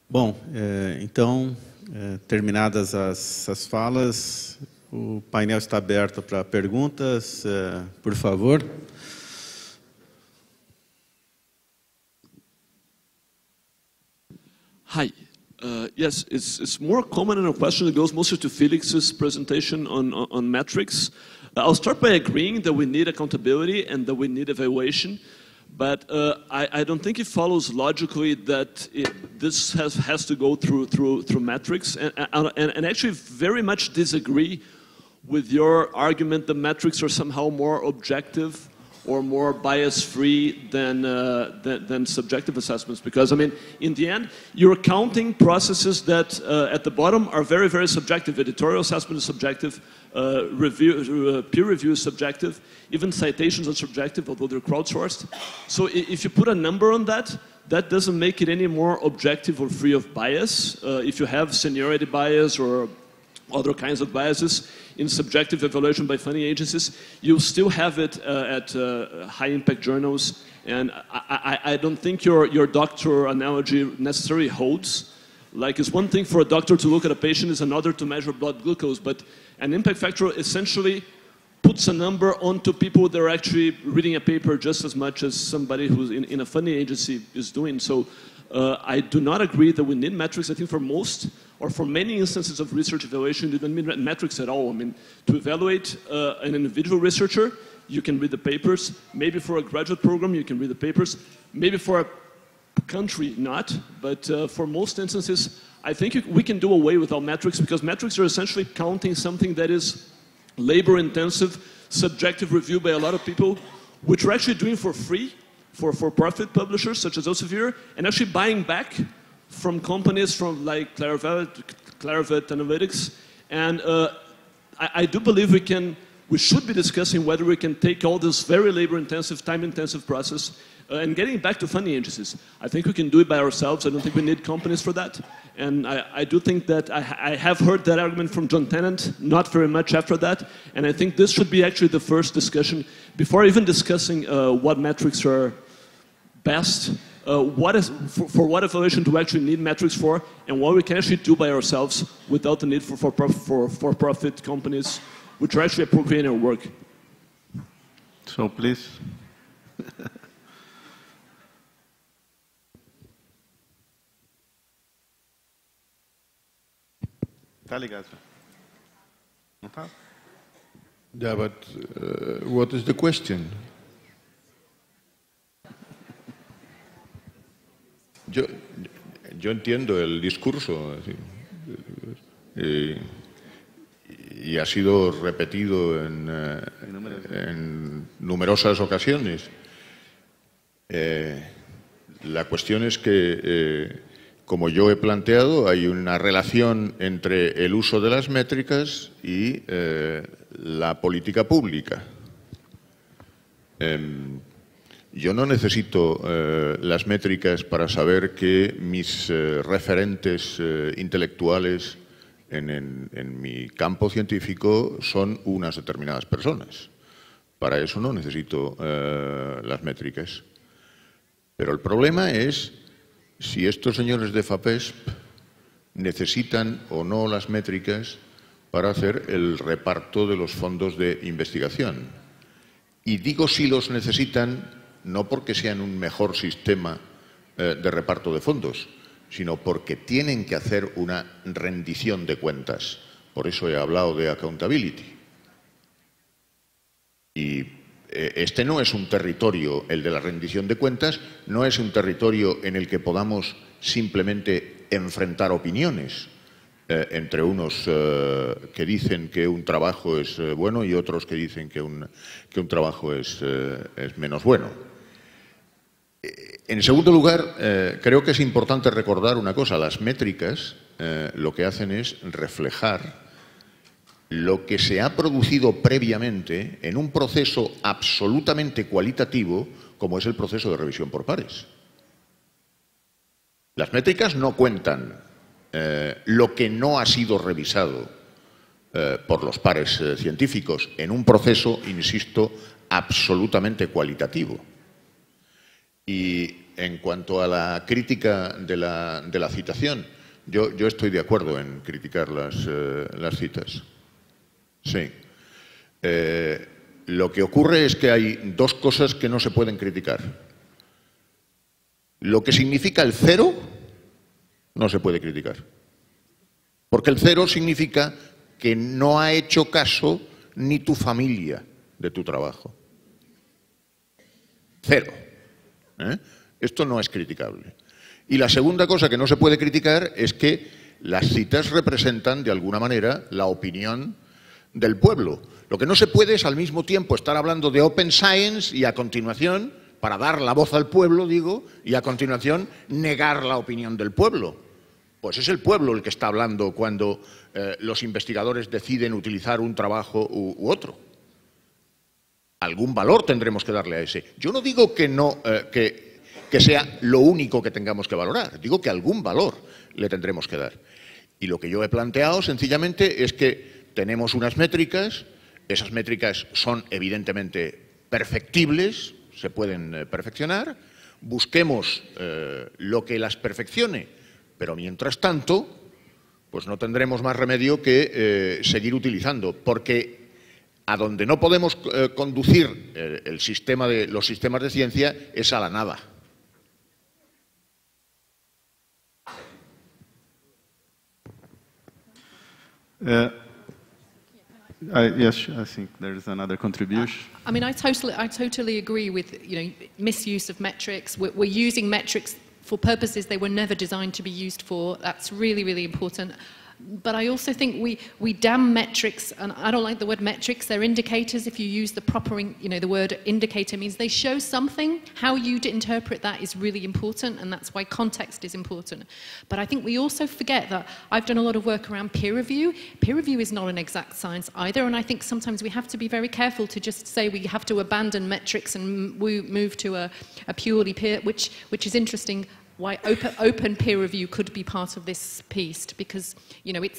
Bom, então, terminadas as falas, o painel está aberto para perguntas, por favor. Hi. Yes, it's more common in a question that goes mostly to Felix's presentation on metrics. I'll start by agreeing that we need accountability and that we need evaluation, but I don't think it follows logically that this has to go through metrics, and actually very much disagree with your argument that metrics are somehow more objective or more bias-free than subjective assessments. Because, I mean, in the end, you're counting processes that at the bottom are very, very subjective. Editorial assessment is subjective, peer review is subjective, even citations are subjective, although they're crowdsourced. So if you put a number on that, that doesn't make it any more objective or free of bias. If you have seniority bias or other kinds of biases in subjective evaluation by funding agencies, you still have it at high-impact journals. And I don't think your doctor analogy necessarily holds. Like, it's one thing for a doctor to look at a patient, it's another to measure blood glucose, but an impact factor essentially puts a number onto people that are actually reading a paper just as much as somebody who's in a funding agency is doing. So I do not agree that we need metrics. I think for most, or for many instances of research evaluation, you don't need metrics at all. I mean, to evaluate an individual researcher, you can read the papers. Maybe for a graduate program, you can read the papers. Maybe for a country, not. But for most instances, I think we can do away with all metrics, because metrics are essentially counting something that is labor-intensive, subjective review by a lot of people, which we're actually doing for free, for-profit publishers such as Elsevier, and actually buying back from companies from like Clarivet Analytics. And I do believe we should be discussing whether we can take all this very labor-intensive, time-intensive process and getting back to funding agencies. I think we can do it by ourselves. I don't think we need companies for that. And I do think that I have heard that argument from John Tennant, not very much after that. And I think this should be actually the first discussion, before even discussing what metrics are best, for what evaluation do we actually need metrics for, and what we can actually do by ourselves without the need for profit companies, which are actually appropriating our work. So please. Yeah, but what is the question? Yo entiendo el discurso y ha sido repetido en numerosas ocasiones. La cuestión es que, como yo he planteado, hay una relación entre el uso de las métricas y la política pública. Yo no necesito las métricas para saber que mis referentes intelectuales en mi campo científico son unas determinadas personas. Para eso no necesito las métricas. Pero el problema es si estos señores de FAPESP necesitan o no las métricas para hacer el reparto de los fondos de investigación. Y digo si los necesitan no porque sean un mejor sistema de reparto de fondos, sino porque tienen que hacer una rendición de cuentas. Por eso he hablado de accountability. Y este no es un territorio, el de la rendición de cuentas, no es un territorio en el que podamos simplemente enfrentar opiniones entre unos que dicen que un trabajo es bueno y otros que dicen que un trabajo es menos bueno. En segundo lugar, creo que es importante recordar una cosa. Las métricas lo que hacen es reflejar lo que se ha producido previamente en un proceso absolutamente cualitativo como es el proceso de revisión por pares. Las métricas no cuentan lo que no ha sido revisado por los pares científicos en un proceso, insisto, absolutamente cualitativo. Y en cuanto a la crítica de la citación, yo estoy de acuerdo en criticar las citas. Sí. Lo que ocurre es que hay dos cosas que no se pueden criticar. Lo que significa el cero no se puede criticar. Porque el cero significa que no ha hecho caso ni tu familia de tu trabajo. Cero. Esto no es criticable. Y la segunda cosa que no se puede criticar es que las citas representan de alguna manera la opinión del pueblo. Lo que no se puede es al mismo tiempo estar hablando de Open Science y a continuación, para dar la voz al pueblo, digo, y a continuación negar la opinión del pueblo. Pues es el pueblo el que está hablando cuando los investigadores deciden utilizar un trabajo u otro. Algún valor tendremos que darle a ese. Yo no digo que sea lo único que tengamos que valorar, digo que algún valor le tendremos que dar. Y lo que yo he planteado sencillamente es que tenemos unas métricas, esas métricas son evidentemente perfectibles, se pueden perfeccionar, busquemos lo que las perfeccione, pero mientras tanto, pues no tendremos más remedio que seguir utilizando, porque a donde no podemos conducir los sistemas de ciencia es a la nada. Yes, I think there's another contribution. I mean, I totally agree with, misuse of metrics. We're using metrics for purposes they were never designed to be used for. That's really, really important. But I also think we damn metrics, and I don't like the word metrics. They're indicators. If you use the proper, the word indicator means they show something. How you interpret that is really important, and that's why context is important. But I think we also forget that I've done a lot of work around peer review. Peer review is not an exact science either, and I think sometimes we have to be very careful to just say we have to abandon metrics and move to a purely peer, which is interesting. Why open peer review could be part of this piece, because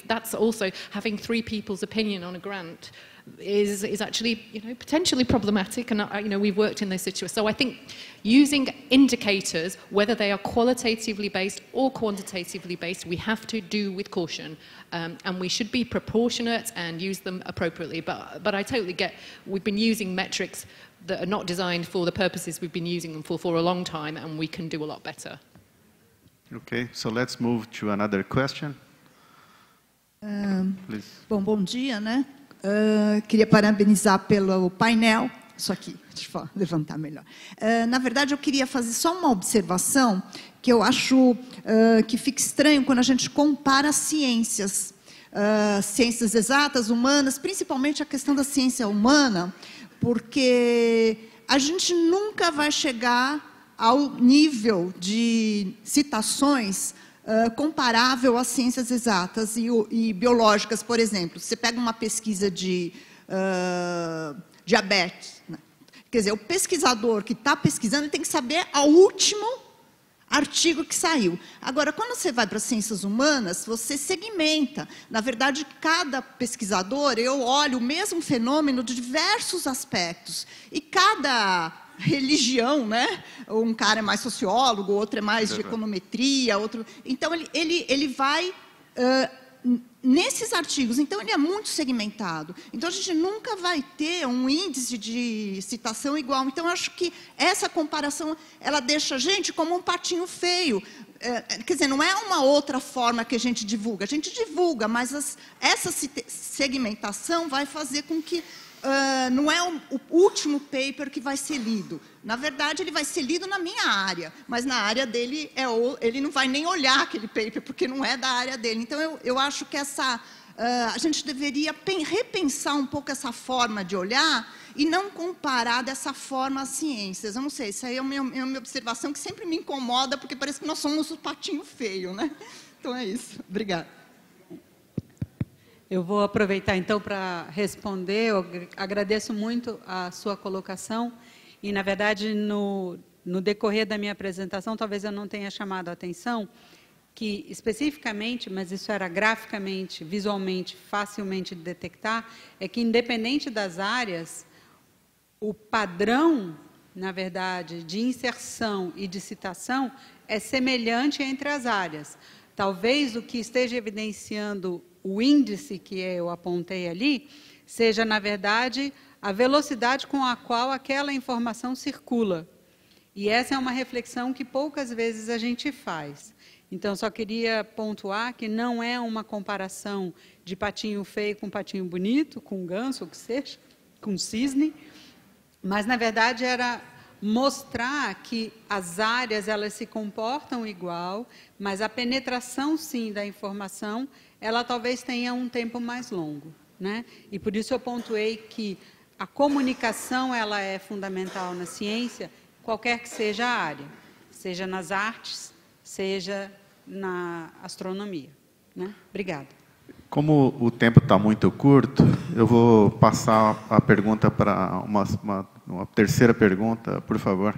that's also having three people's opinion on a grant is actually potentially problematic, and we've worked in those situations. So I think using indicators, whether they are qualitatively based or quantitatively based, we have to do with caution, and we should be proportionate and use them appropriately. But I totally get we've been using metrics that are not designed for the purposes we've been using them for a long time, and we can do a lot better. Okay, so let's move to another question. Please. Bom dia, né? Queria parabenizar pelo painel. Isso aqui, deixa eu levantar melhor. Na verdade, eu queria fazer só uma observação que eu acho que fica estranho quando a gente compara ciências. Ciências exatas, humanas, principalmente a questão da ciência humana, porque a gente nunca vai chegar ao nível de citações comparável às ciências exatas e biológicas, por exemplo. Você pega uma pesquisa de diabetes, né? Quer dizer, o pesquisador que está pesquisando ele tem que saber o último artigo que saiu. Agora, quando você vai para as ciências humanas, você segmenta. Na verdade, cada pesquisador, eu olho o mesmo fenômeno de diversos aspectos. E cada religião, né? Um cara é mais sociólogo, outro é mais de econometria, outro. Então ele vai nesses artigos. Então ele é muito segmentado. Então a gente nunca vai ter um índice de citação igual. Então eu acho que essa comparação ela deixa a gente como um patinho feio. Quer dizer, não é uma outra forma que a gente divulga. A gente divulga, mas essa segmentação vai fazer com que não é o último paper que vai ser lido. Na verdade, ele vai ser lido na minha área, mas na área dele, ele não vai nem olhar aquele paper, porque não é da área dele. Então, eu acho que a gente deveria repensar um pouco essa forma de olhar e não comparar dessa forma as ciências. Eu não sei, isso aí é uma observação que sempre me incomoda, porque parece que nós somos o patinho feio, né? Então, é isso. Obrigada. Eu vou aproveitar, então, para responder. Eu agradeço muito a sua colocação e, na verdade, no decorrer da minha apresentação, talvez eu não tenha chamado a atenção que, especificamente, mas isso era graficamente, visualmente, facilmente de detectar, é que, independente das áreas, o padrão na verdade, de inserção e de citação é semelhante entre as áreas. Talvez o que esteja evidenciando o índice que eu apontei ali seja, na verdade, a velocidade com a qual aquela informação circula. E essa é uma reflexão que poucas vezes a gente faz. Então, só queria pontuar que não é uma comparação de patinho feio com patinho bonito, com ganso, ou que seja, com cisne, mas, na verdade, era mostrar que as áreas elas se comportam igual, mas a penetração, sim, da informação, ela talvez tenha um tempo mais longo, né? E por isso eu pontuei que a comunicação ela é fundamental na ciência, qualquer que seja a área, seja nas artes, seja na astronomia, né? Obrigada. Como o tempo está muito curto, eu vou passar a pergunta para uma terceira pergunta, por favor.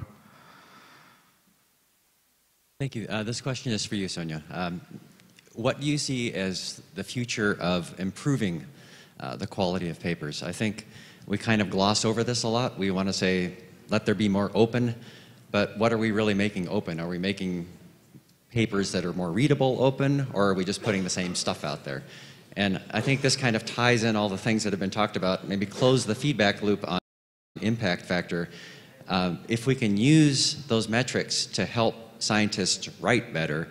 Thank you. This question is for you, Sonia. What do you see as the future of improving the quality of papers? I think we kind of gloss over this a lot. We want to say, let there be more open, but what are we really making open? Are we making papers that are more readable open, or are we just putting the same stuff out there? And I think this kind of ties in all the things that have been talked about, maybe close the feedback loop on impact factor. If we can use those metrics to help scientists write better,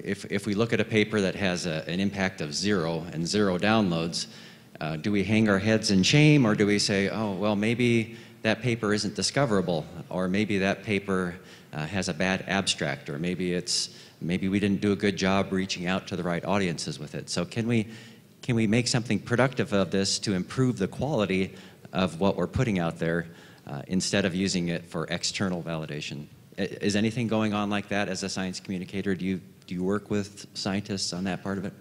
if we look at a paper that has an impact of 0 and 0 downloads, do we hang our heads in shame, or do we say, oh, well, maybe that paper isn't discoverable, or maybe that paper has a bad abstract, or maybe we didn't do a good job reaching out to the right audiences with it. So can we make something productive of this to improve the quality of what we're putting out there instead of using it for external validation? Is anything going on like that as a science communicator? Do you work with scientists on that part of it?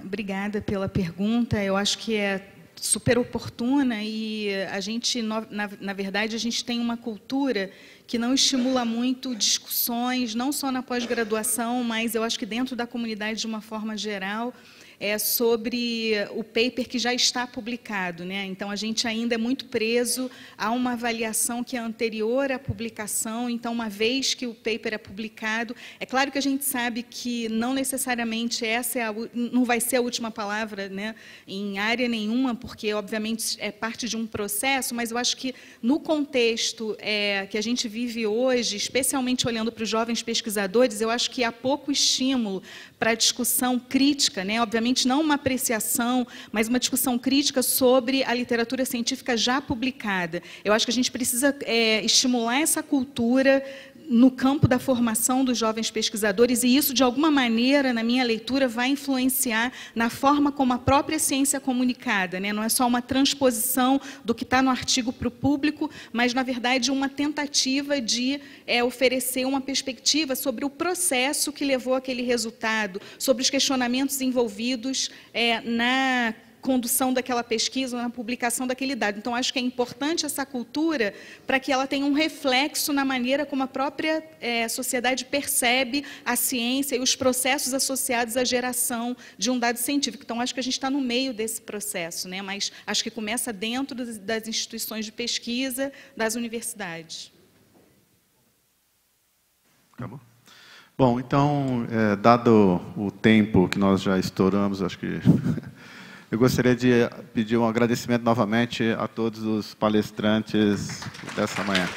Obrigada pela pergunta. Eu acho que é super oportuna e a gente, na verdade, a gente tem uma cultura que não estimula muito discussões, não só na pós-graduação, mas eu acho que dentro da comunidade de uma forma geral, sobre o paper que já está publicado, né? Então, a gente ainda é muito preso a uma avaliação que é anterior à publicação. Então, uma vez que o paper é publicado, é claro que a gente sabe que não necessariamente essa não vai ser a última palavra, né, em área nenhuma, porque, obviamente, é parte de um processo, mas eu acho que, no contexto que a gente vive hoje, especialmente olhando para os jovens pesquisadores, eu acho que há pouco estímulo para a discussão crítica, né? Obviamente não uma apreciação, mas uma discussão crítica sobre a literatura científica já publicada. Eu acho que a gente precisa estimular essa cultura no campo da formação dos jovens pesquisadores, e isso, de alguma maneira, na minha leitura, vai influenciar na forma como a própria ciência é comunicada, né? Não é só uma transposição do que está no artigo para o público, mas, na verdade, uma tentativa de oferecer uma perspectiva sobre o processo que levou àquele resultado, sobre os questionamentos envolvidos na condução daquela pesquisa, na publicação daquele dado. Então, acho que é importante essa cultura para que ela tenha um reflexo na maneira como a própria sociedade percebe a ciência e os processos associados à geração de um dado científico. Então, acho que a gente está no meio desse processo, né? Mas acho que começa dentro das instituições de pesquisa, das universidades. Acabou? Bom, então, dado o tempo que nós já estouramos, acho que... Eu gostaria de pedir um agradecimento novamente a todos os palestrantes dessa manhã.